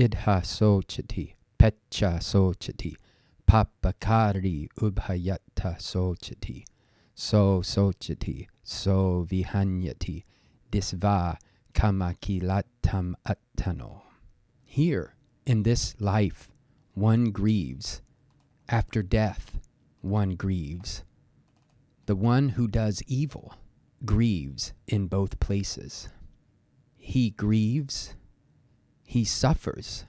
idha sochati, pecha sochati, papakari ubhayatta sochati, so sochati, so vihanyati, disva kamakilatam attano. Here, in this life, one grieves. After death, one grieves. The one who does evil grieves in both places. He grieves, he suffers,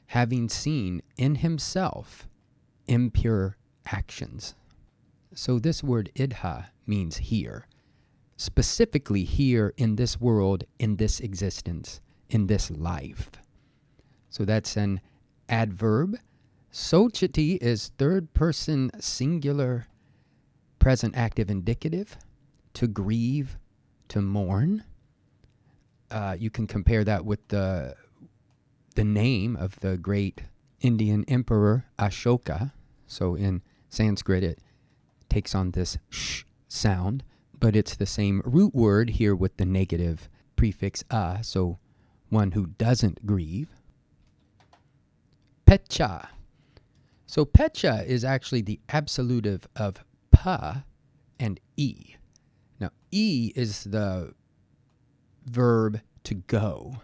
having seen in himself impure actions. So this word idha means here, specifically here in this world, in this existence, in this life. So that's an adverb. Sochati is third person singular present active indicative, to grieve, to mourn. You can compare that with the name of the great Indian emperor Ashoka. So in Sanskrit it takes on this sh sound, but it's the same root word here with the negative prefix a, so one who doesn't grieve. Pecha. So pecha is actually the absolutive of pa and e. Now, e is the verb to go.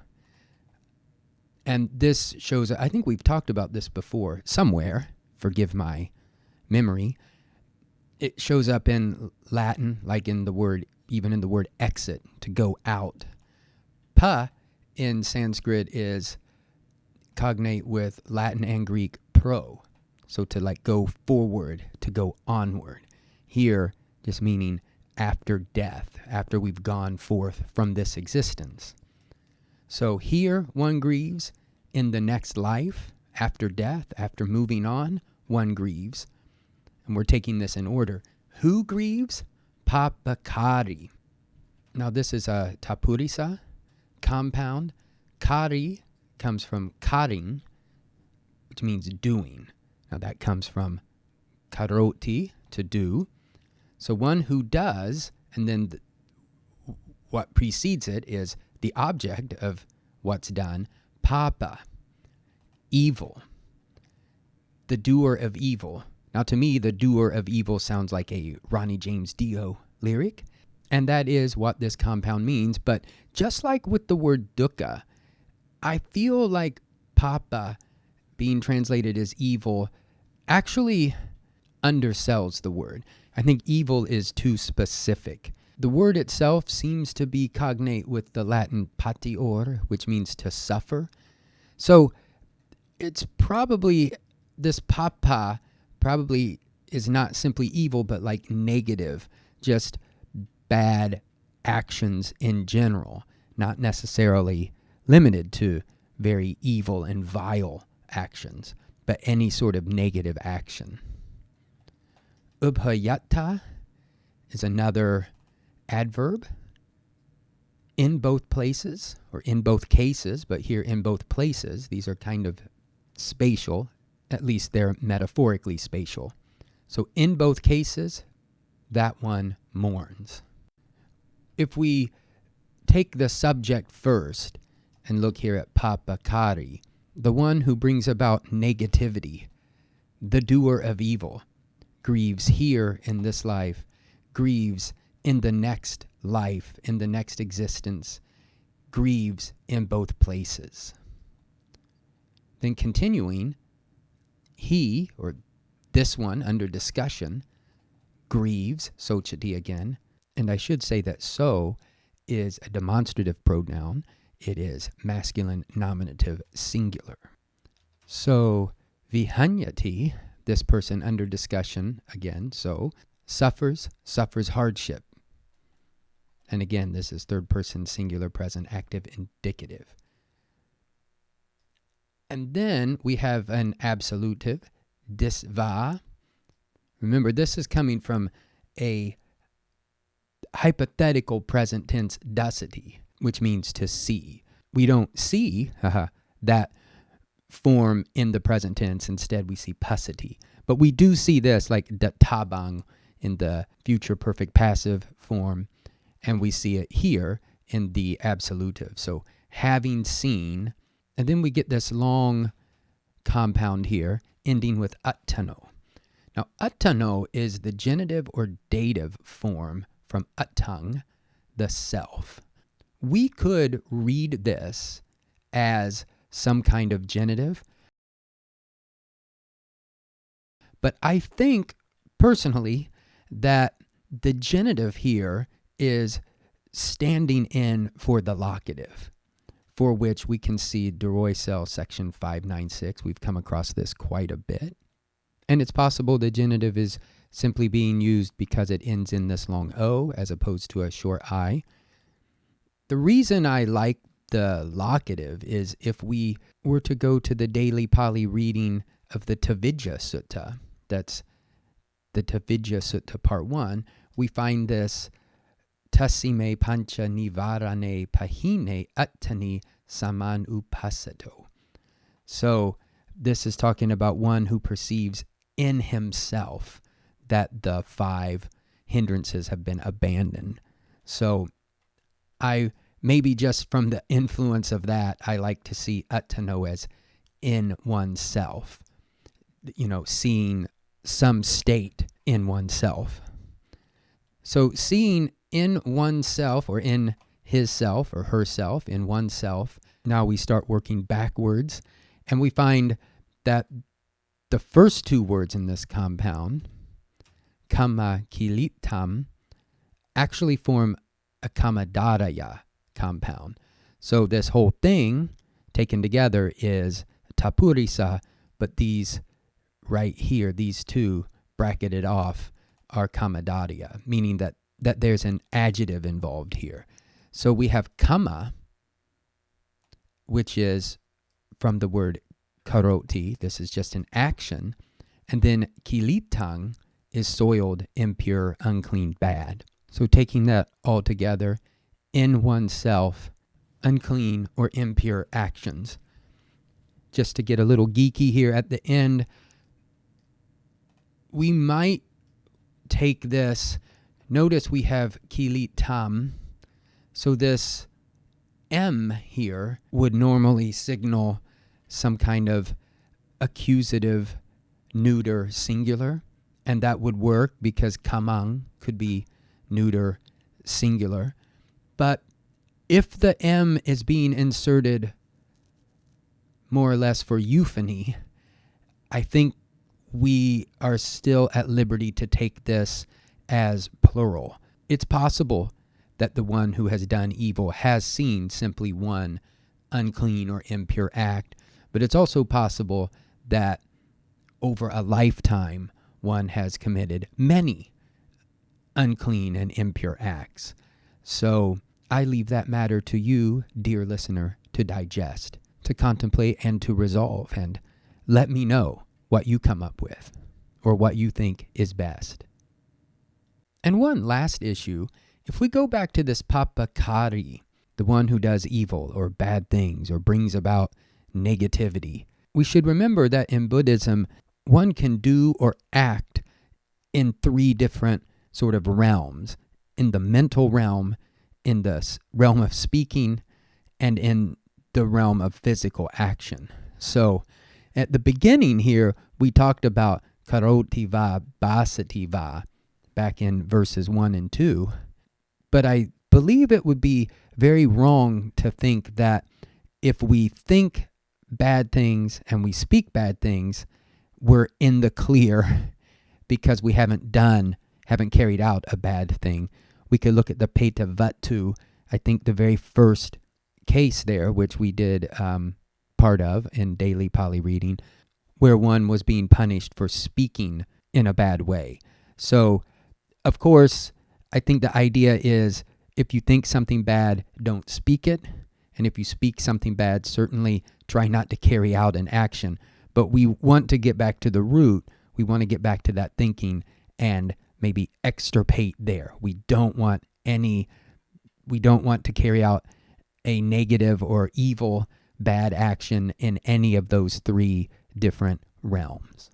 And this shows, I think we've talked about this before somewhere, forgive my memory. It shows up in Latin, like in the word, even in the word exit, to go out. Pa in Sanskrit is cognate with Latin and Greek pro. So to like go forward, to go onward. Here, just meaning after death, after we've gone forth from this existence. So here, one grieves. In the next life, after death, after moving on, one grieves. And we're taking this in order. Who grieves? Papakari. Now this is a tapurisa, compound. Kari comes from karing, which means doing. Now that comes from karoti, to do. So one who does, and then what precedes it is the object of what's done. Papa, evil. The doer of evil. Now to me, the doer of evil sounds like a Ronnie James Dio lyric. And that is what this compound means. But just like with the word dukkha, I feel like papa, being translated as evil, actually undersells the word. I think evil is too specific. The word itself seems to be cognate with the Latin patior, which means to suffer. So it's probably, this papa probably is not simply evil, but like negative, just bad actions in general, not necessarily limited to very evil and vile actions, but any sort of negative action. Ubhayatta is another adverb. In both places, or in both cases, but here in both places, these are kind of spatial, at least they're metaphorically spatial. So in both cases, that one mourns. If we take the subject first and look here at papakari, the one who brings about negativity, the doer of evil, grieves here in this life, grieves in the next life, in the next existence, grieves in both places. Then continuing, he, or this one under discussion, grieves, sochati again, and I should say that so is a demonstrative pronoun. It is masculine nominative singular. So vihanyati, this person under discussion, again, so, suffers hardship. And again, this is third person singular present active indicative. And then we have an absolutive, disva. Remember, this is coming from a hypothetical present tense dasati, which means to see. We don't see that form in the present tense. Instead, we see pasati. But we do see this like databang in the future perfect passive form. And we see it here in the absolutive. So having seen, And then we get this long compound here, ending with attano. Now, attano is the genitive or dative form from attang, the self. We could read this as some kind of genitive, but I think personally that the genitive here is standing in for the locative, for which we can see Deroy section 596. We've come across this quite a bit. And it's possible the genitive is simply being used because it ends in this long O as opposed to a short I. The reason I like the locative is if we were to go to the daily Pali reading of the Tavijja Sutta, that's the Tavijja Sutta part 1, we find this Tasime pancha nivarane pahine attani saman upasato. So this is talking about one who perceives in himself that the 5 hindrances have been abandoned. So I maybe just from the influence of that, I like to see attano as in oneself, seeing some state in oneself. So seeing in oneself or in his self or herself, in oneself, now we start working backwards and we find that the first 2 words in this compound, kama kilitam, actually form a kamadaraya compound. So this whole thing taken together is tapurisa, but these right here, these 2 bracketed off, are kamadarya, meaning that there's an adjective involved here. So we have kama, which is from the word karoti. This is just an action. And then kilitang is soiled, impure, unclean, bad. So taking that all together, in oneself, unclean or impure actions. Just to get a little geeky here at the end, we might take this. Notice we have kilitam. So this M here would normally signal some kind of accusative neuter singular. And that would work because kamang could be neuter singular. But if the M is being inserted more or less for euphony, I think we are still at liberty to take this as plural. It's possible that the one who has done evil has seen simply one unclean or impure act, but it's also possible that over a lifetime one has committed many unclean and impure acts. So I leave that matter to you, dear listener, to digest, to contemplate, and to resolve, and let me know what you come up with or what you think is best. And one last issue, if we go back to this papakari, the one who does evil or bad things or brings about negativity, we should remember that in Buddhism, one can do or act in 3 different sort of realms: in the mental realm, in the realm of speaking, and in the realm of physical action. So at the beginning here, we talked about karoti va, basati va, back in verses 1 and 2. But I believe it would be very wrong to think that if we think bad things and we speak bad things, we're in the clear because we haven't carried out a bad thing. We could look at the Peta Vatu, I think the very first case there, which we did part of in daily Pali reading, where one was being punished for speaking in a bad way. So, of course, I think the idea is if you think something bad, don't speak it. And if you speak something bad, certainly try not to carry out an action. But we want to get back to the root. We want to get back to that thinking and maybe extirpate there. We don't want to carry out a negative or evil bad action in any of those 3 different realms.